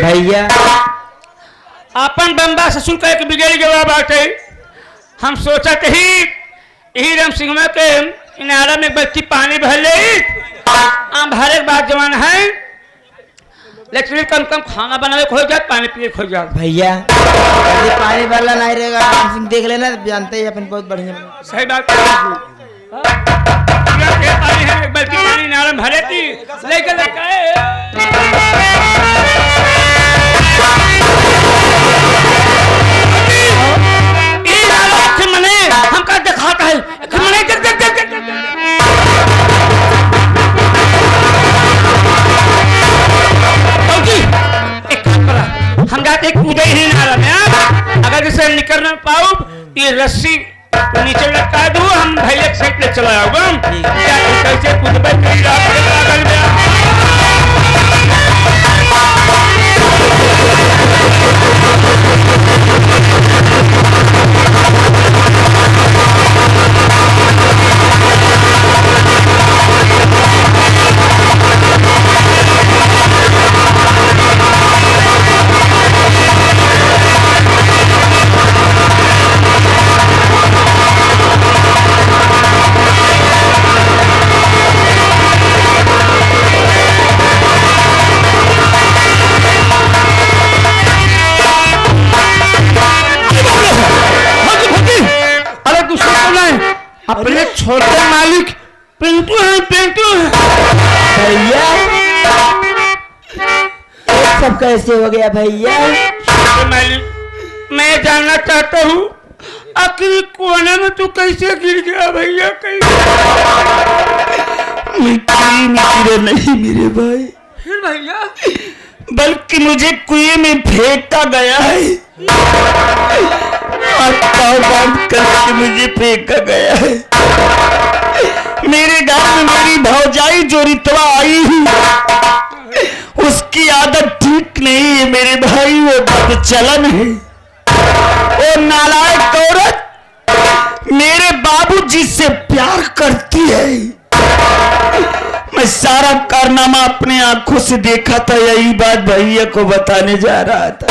भैया अपन बम्बा ससुर का एक बिगड़ गया बात है। हम सोचा ही यही राम सिंह में के इनारा में बच्ची पानी भर ले आम भरे बात जवान है, लेकिन कम कम खाना बनावे खो जात पानी पिए खो जात। भैया यदि पानी भरला नहीं रहेगा राम सिंह देख लेना, जानते ही अपन बहुत बढ़िया। सही बात पानी है एक बल्कि पानी इनारा में भरे थी लेकर हमका दिखाता है हम जाते कूदे ही नाला में, अगर जैसे निकल ना पाओ ये रस्सी तो नीचे लटका दूं, हम भैया साइड पे चला आऊंगा कैसे कूद अपने छोटे मालिक पिंटू है, पिंटू है। भैया सब कैसे हो गया भैया? छोटे मालिक मैं जानना चाहता हूँ आखिर कोने में तू कैसे गिर गया भैया? मैं नहीं मेरे भाई, फिर भैया बल्कि मुझे कुएं में फेंका गया है, बांध करके मुझे फेंका गया है। मेरे घर में मेरी भौजाई जो रितवा आई है उसकी आदत ठीक नहीं है मेरे भाई, वो बदचलन है। वो नालायक औरत मेरे बाबूजी से प्यार करती है। मैं सारा कारनामा अपने आंखों से देखा था, यही बात भैया को बताने जा रहा था,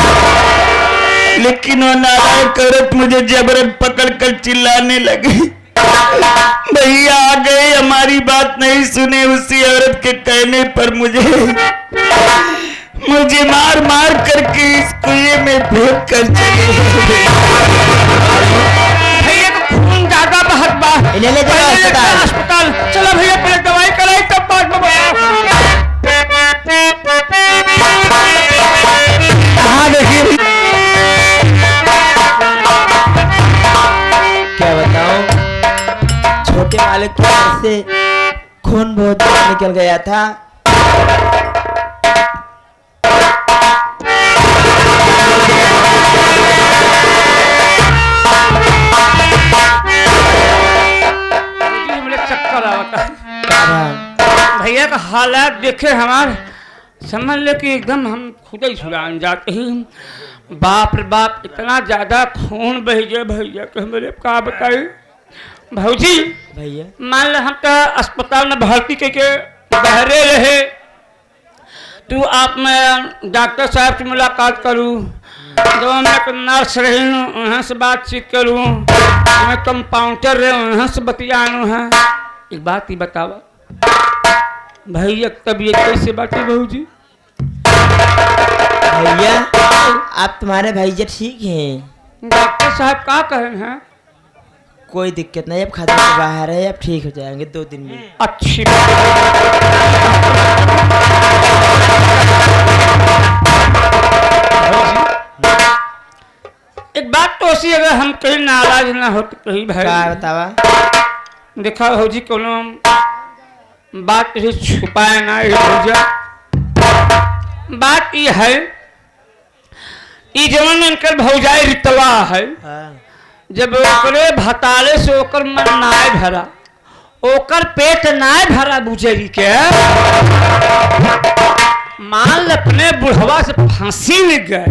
लेकिन वो नालायक औरत मुझे जबरन पकड़ कर चिल्लाने लगी। भैया आ गए, हमारी बात नहीं सुने, उसी औरत के कहने पर मुझे मार मार करके इस कुएं में फेंक कर चले। भैया को खून ज्यादा बहत बा, ले अस्पताल चलो भैया, पहले दवाई कराई तब बात में हाँ देखिए क्या बताऊं, छोटे मालिक की तरफ से खून बहुत निकल गया था। चक्कर आता है भैया का हालात देखे हमारे, समझ ले कि एकदम हम खुद ही छुड़ान जाते ही। बाप रे बाप इतना ज्यादा खून बह गया भैया कि मेरे का बताई भौजी। भैया मान लो हम तो अस्पताल में भर्ती करके बहरे रहे, तू आप मैं डॉक्टर साहब से मुलाकात करूँ, जो मैं नर्स रही हूँ वहाँ से बातचीत करूँ, मैं कंपाउंडर रहे वहाँ से बतियानू है। एक बात ही बतावा भैया तबीयत कैसे बाटी बहूजी? भैया आप तुम्हारे भैया ठीक हैं? डॉक्टर साहब क्या कहें हैं? कोई दिक्कत नहीं, अब खतरे से बाहर है, अब ठीक हो जाएंगे 2 दिन में। अच्छी बात। एक बात तो ऐसी, अगर हम कहीं नाराज ना हो तो कहीं भाई बतावा। देखा भौजी कोनो बात छुपाए ना भौजा, बात ये है ई जवन इनकर भौजाई रितवा है, जब ओकरे भताले से ओकर मन नाय भरा, ओकर पेट नाय भरा बुझेगी के मान अपने बुढ़वा से फांसी में गए,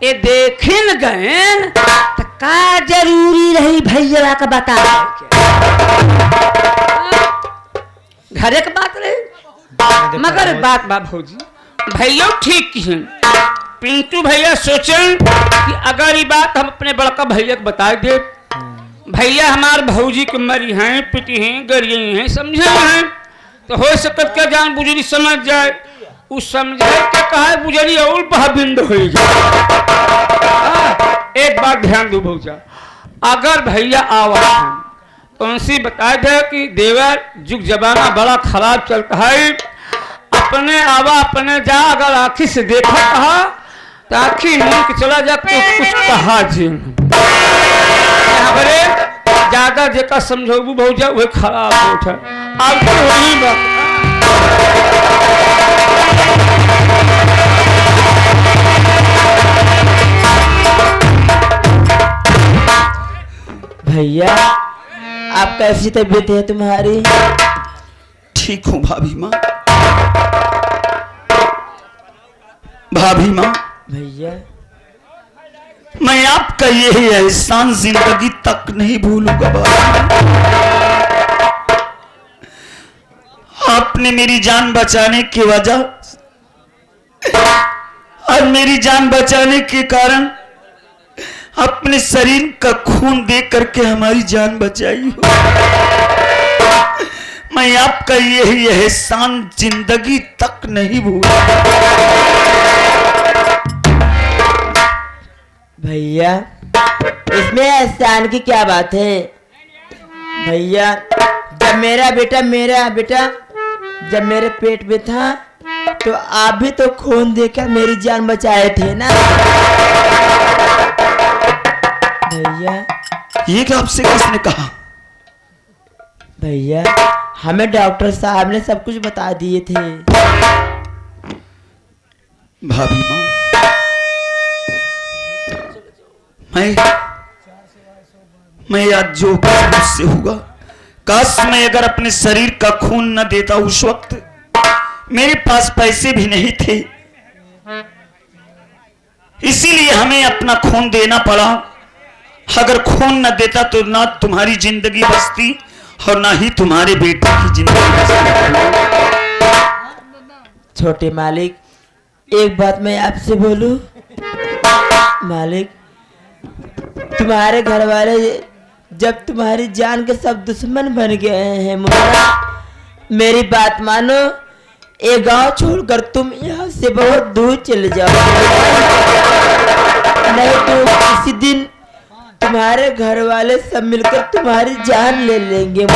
ये देखे न गए तो का जरूरी रही भैया का बता घरे का बात रही, मगर बात बा भौजी भैया ठीक है। पिंटू भैया सोचें कि अगर ये बात हम अपने बड़का भैया को बता दे, भैया हमारे भौजी के मरी हैं, पिटी हैं, गरिए हैं, समझे हैं, तो हो सकत क्या जान बुजुर्ग समझ जाए, उस समझे क्या कहा बुजुर्ग और भाविंद हो जाए। एक बात ध्यान दो भौजा, अगर भैया आवा तो उनसे बता दे कि देवर जुग जमाना बड़ा खराब चलता है, अपने आवा अपने जा, अगर आँखी से देखा कहा तो आँखी मुंह के चला जा तो कुछ कहा जी ज्यादा जेका समझोबू भौजा वही खराब होता अब तो वही बात। भैया आप कैसी तबीयत है तुम्हारी? ठीक हूँ भाभी माँ। भाभी माँ भैया मैं आपका यही एहसान जिंदगी तक नहीं भूलूंगा भाभी। आपने मेरी जान बचाने की वजह और मेरी जान बचाने के कारण अपने शरीर का खून दे करके हमारी जान बचाई हो। मैं आपका यही एहसान जिंदगी तक नहीं भूलूंगा। भैया इसमें एहसान की क्या बात है? भैया जब मेरा बेटा जब मेरे पेट में था तो आप भी तो खून देकर मेरी जान बचाए थे ना भैया। ये क्या आपसे किसने कहा? भैया हमें डॉक्टर साहब ने सब कुछ बता दिए थे। भाभी माँ मैं आज जो कुछ मुझसे होगा, काश मैं अगर अपने शरीर का खून न देता। उस वक्त मेरे पास पैसे भी नहीं थे, इसीलिए हमें अपना खून देना पड़ा। अगर खून न देता तो ना तुम्हारी जिंदगी बचती और ना ही तुम्हारे बेटे की जिंदगी बचती। छोटे मालिक एक बात मैं आपसे बोलूं? मालिक तुम्हारे घर वाले जब तुम्हारी जान के सब दुश्मन बन गए हैं, मेरी बात मानो, ये गांव छोड़कर तुम यहाँ से बहुत दूर चले जाओ, नहीं तो किसी दिन तुम्हारे घर वाले सब मिलकर तुम्हारी जान ले लेंगे।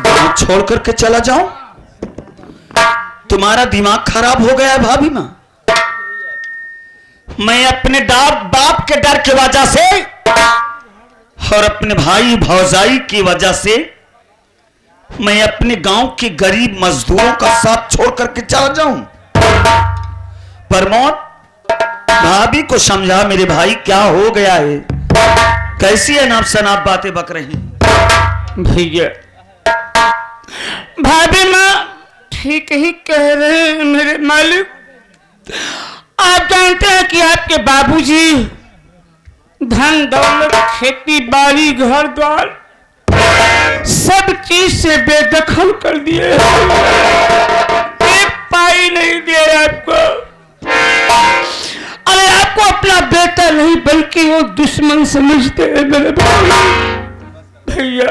गांव छोड़ करके चला जाऊं? तुम्हारा दिमाग खराब हो गया है भाभी माँ। मैं अपने बाप के डर की वजह से और अपने भाई भौजाई की वजह से मैं अपने गांव के गरीब मजदूरों का साथ छोड़ करके चला जाऊं? प्रमोद भाभी को समझा मेरे भाई क्या हो गया है, कैसी अनाप शनाप बातें बक रही। भैया भाभी माँ ठीक ही कह रहे हैं मेरे मालिक। आप जानते हैं कि आपके बाबूजी धन दौलत खेती बाड़ी घर द्वार सब चीज से बेदखल कर दिए, एक पाई नहीं दिया आपको। अरे आपको अपना बेटा नहीं बल्कि वो दुश्मन समझते हैं मेरे भैया।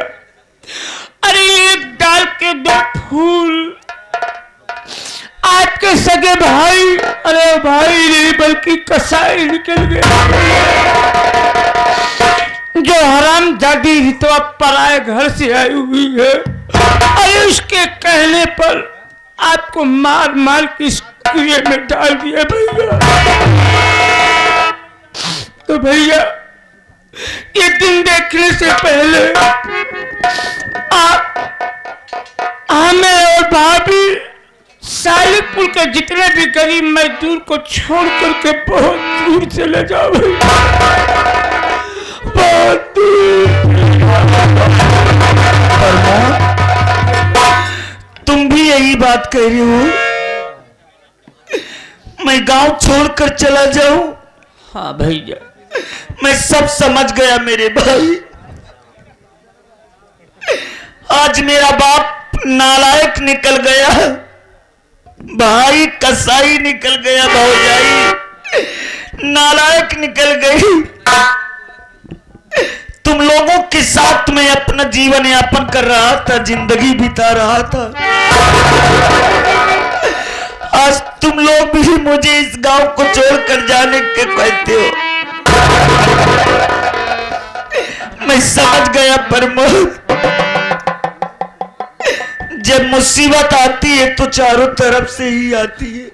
अरे एक डाल के दो फूल आपके सगे भाई, अरे भाई नहीं बल्कि कसाई निकल गए। जो हराम जादी रितवा पराए घर से आई हुई है, अरे उसके कहने पर आपको मार मार के इस कुएं में डाल दिया भैया। तो भैया ये दिन देखने से पहले आप हमें और भाभी सालिकपुर के जितने भी गरीब मजदूर को छोड़ करके बहुत दूर चले जाओ, बहुत दूर। तुम भी यही बात कह रही हो? मैं गांव छोड़कर चला जाऊं? हाँ भैया मैं सब समझ गया मेरे भाई। आज मेरा बाप नालायक निकल गया। भाई कसाई निकल गया, भौजाई नालायक निकल गई। तुम लोगों के साथ में अपना जीवन यापन कर रहा था, जिंदगी बिता रहा था। आज तुम लोग भी मुझे इस गांव को छोड़कर जाने के कहते हो। मैं समझ गया प्रमोद, जब मुसीबत आती है तो चारों तरफ से ही आती है।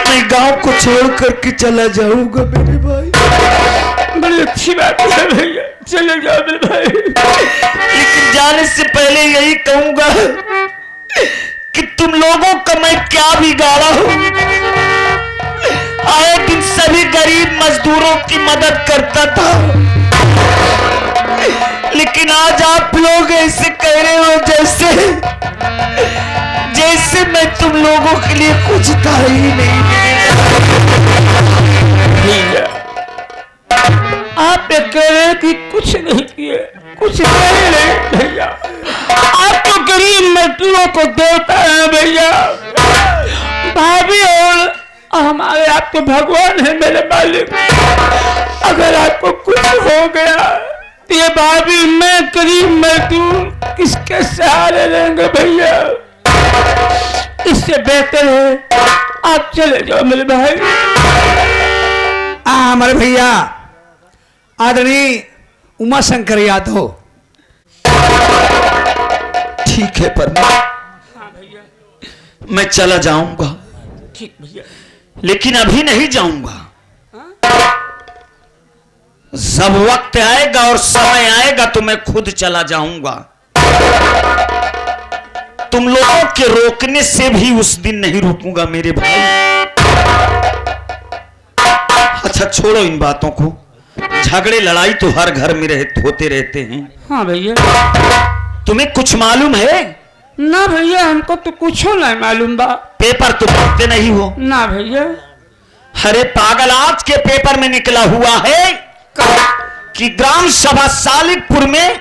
मैं गांव को छोड़ करके चला जाऊंगा मेरे भाई। बड़ी अच्छी बात है भैया, चले जाओ मेरे भाई। लेकिन जाने से पहले यही कहूंगा कि तुम लोगों का मैं क्या बिगाड़ा हूं। आए दिन सभी गरीब मजदूरों की मदद करता था, लेकिन आज आप लोग ऐसे कह रहे हो जैसे मैं तुम लोगों के लिए कुछ था ही नहीं। भैया आप कह रहे हैं कि कुछ नहीं किए, कुछ नहीं भैया। आप तो गरीब मजदूरों को देता है भैया। भाभी और हमारे आपके भगवान है मेरे मालिक। अगर आपको कुछ हो गया तो ये भाभी मैं गरीब मजदूर किसके सहारे रहेंगे भैया। इससे बेहतर है आप चले जाओ मेरे भाई। हमारे भैया आदरणीय उमा शंकर यादव। ठीक है प्रमोद, मैं चला जाऊंगा, ठीक भैया। लेकिन अभी नहीं जाऊंगा। जब वक्त आएगा और समय आएगा तो मैं खुद चला जाऊंगा। तुम लोगों के रोकने से भी उस दिन नहीं रुकूंगा मेरे भाई। अच्छा छोड़ो इन बातों को, झगड़े लड़ाई तो हर घर में होते रहते हैं। हाँ भैया। तुम्हें कुछ मालूम है? ना भैया हमको तो कुछ नहीं मालूम बा। पेपर तो पढ़ते नहीं हो? ना भैया। अरे पागल, आज के पेपर में निकला हुआ है कि ग्राम सभा सालिकपुर में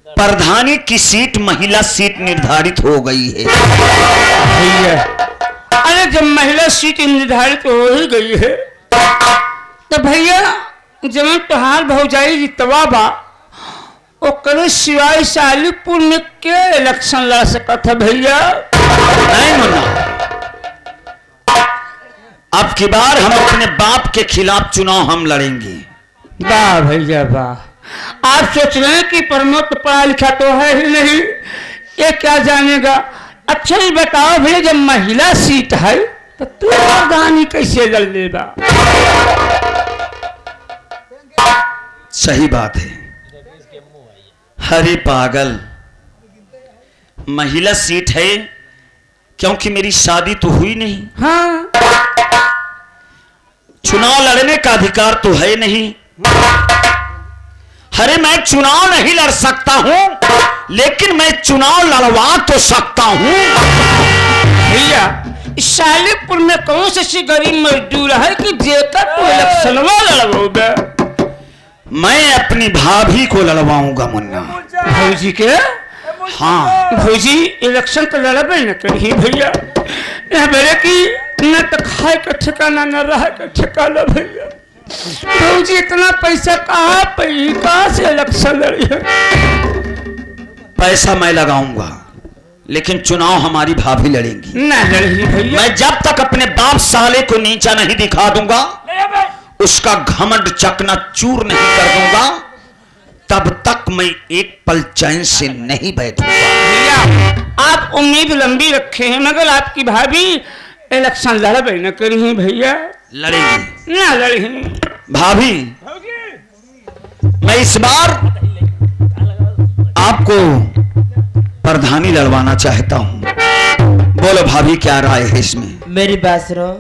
प्रधानी की सीट महिला सीट निर्धारित हो गई है। भैया अरे जब महिला सीट निर्धारित हो ही गई है तो भैया जब तुहार भौजाई जितवा बा ओकरे सिवाय सालिकपुर में के इलेक्शन लड़ सकता है भैया? नहीं मुन्ना, अब की बार हम अपने बाप के खिलाफ चुनाव हम लड़ेंगे। वाह भैया वाह। आप सोच रहे हैं कि प्रमोद तो पढ़ा लिखा तो है ही नहीं, ये क्या जानेगा। अच्छा ही बताओ भैया, जब महिला सीट है तो तू प्रधानी कैसे लड़ लेगा? सही बात है। अरे पागल, महिला सीट है क्योंकि मेरी शादी तो हुई नहीं। हाँ चुनाव लड़ने का अधिकार तो है नहीं। अरे मैं चुनाव नहीं लड़ सकता हूं, लेकिन मैं चुनाव लड़वा तो सकता हूं। भैया इस सालिकपुर में कौन सी गरीब मजदूर है कि जेकर को इलेक्शन लड़वाओगे? मैं अपनी भाभी को लड़वाऊंगा मुन्ना। भौजी के? हाँ भौजी इलेक्शन तो लड़बे न करिए भैया। यह मेरे की न तो खाए का ठिकाना न रहा का ठिकाना भैया। भौजी इतना पैसा कहाँ से इलेक्शन लड़ी है? पैसा मैं लगाऊंगा, लेकिन चुनाव हमारी भाभी लड़ेंगी। न लड़ी भैया। मैं जब तक अपने बाप साले को नीचा नहीं दिखा दूंगा, उसका घमंड चकना चूर नहीं कर दूंगा, तब तक मैं एक पल चैन से नहीं बैठूंगा। भैया आप उम्मीद लंबी रखे हैं, मगर आपकी भाभी इलेक्शन लड़बे न करी है भैया। लड़ेंगी ना लड़ी भाभी। मैं इस बार आपको प्रधानी लड़वाना चाहता हूं। बोलो भाभी, क्या राय है इसमें? मेरी बात सुनो।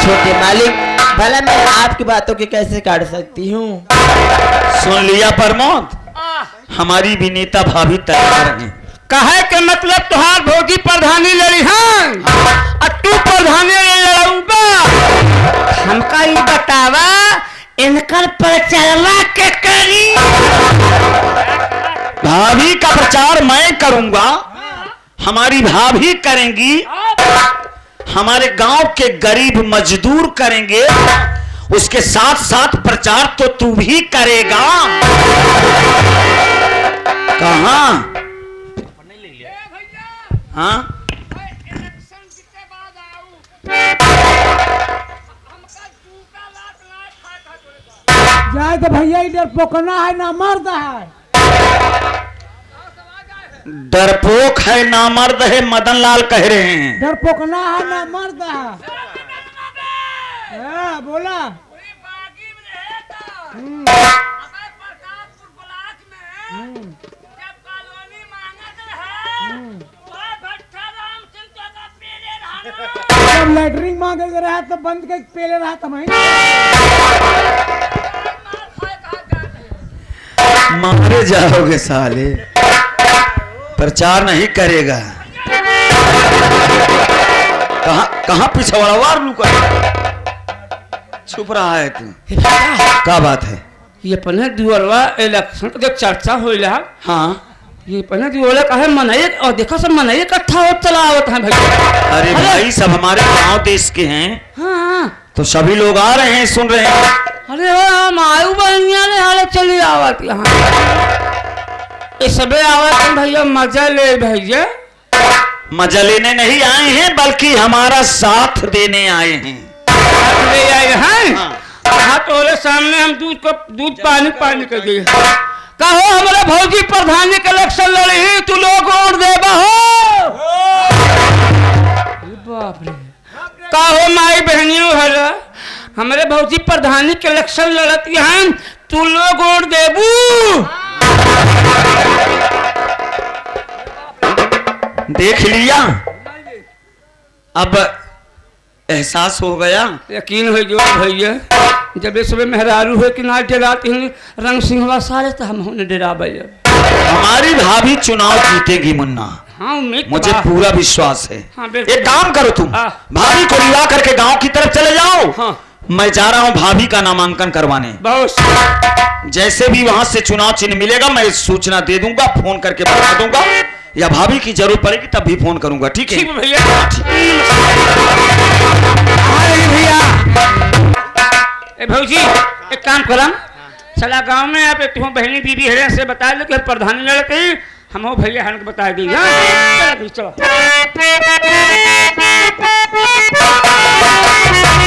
छोटे मालिक, भला मैं आपकी बातों के कैसे काट सकती हूँ? सुन लिया प्रमोद, हमारी विनीता भाभी तैयार हैं। कहे के मतलब तुहार भौजी प्रधानी लड़ी हैं और तू प्रधानी लड़ूंगा। हमका ये बतावा इनकर प्रचारवा के करी। भाभी का प्रचार मैं करूंगा, हमारी भाभी करेंगी, हमारे गांव के गरीब मजदूर करेंगे, उसके साथ साथ प्रचार तो तू भी करेगा। कहां? हाँ? जाए तो भैया इधर पोकना है ना मर्द है। डरपोक है ना मर्द है, मदन लाल कह रहे हैं। इधर पोकना है ना मर्द है। बोला जब लेटरिंग मांगे रहा तो बंद के पेले रहा था मैं। मारे जाओगे साले, प्रचार नहीं करेगा। कहाँ पिछवाड़वार लुका छुप रहा है तू? क्या बात है? ये पहले दुअलवा इलेक्शन का चर्चा होइला। हाँ, ये पहले दुअला कहे मनाइए और देखो सब मनाइए इकट्ठा हो चला आवत है भैया। अरे भाई सब हमारे गांव देश के हैं, हाँ तो सभी लोग आ रहे हैं, सुन रहे हैं। अरे हम आयु बनिया ले हाले चली आवत यहाँ। ये सबे आवत हैं भैया, मजा ले भैया। मजा लेने नहीं आए हैं, बल्कि हमारा साथ देने आए हैं। ले आए हैं हाँ, तो ओरे सामने हम दूध पानी कर दिए। कहो हमारे भौजी प्रधानी के इलेक्शन लड़ी, तू लोग वोट देबा हो। बाप रे, कहो माई बहनियों हला हमारे भौजी प्रधानी के इलेक्शन लड़ती हैं, तू लोग वोट देबू। देख लिया, अब एहसास हो गया। यकीन हो जो भैया, जब ये सुबह मेहरारू हो कि ना डराती हैं रंग सिंहवा सारे तो हम होने डरा भैया। हमारी भाभी चुनाव जीतेगी मुन्ना, हाँ उम्मीद मुझे पूरा विश्वास है। हाँ, बिल्कुल। एक काम करो तुम, भाभी को रिवा करके गांव की तरफ चले जाओ। हाँ। मैं जा रहा हूं भाभी का नामांकन करवाने। बहुत जैसे भी वहां से चुनाव चिन्ह मिलेगा मैं सूचना दे दूंगा, फोन करके बता दूंगा, या भाभी की जरूरत पड़ेगी तब भी फोन करूंगा। ठीक है? ठीक है भैया। भैया ए भौजी एक काम करम, चला गांव में आप तुम बहनी बीबी हेरे से बता दो कि प्रधानी लड़के हम भैया हन को बता दी। चलो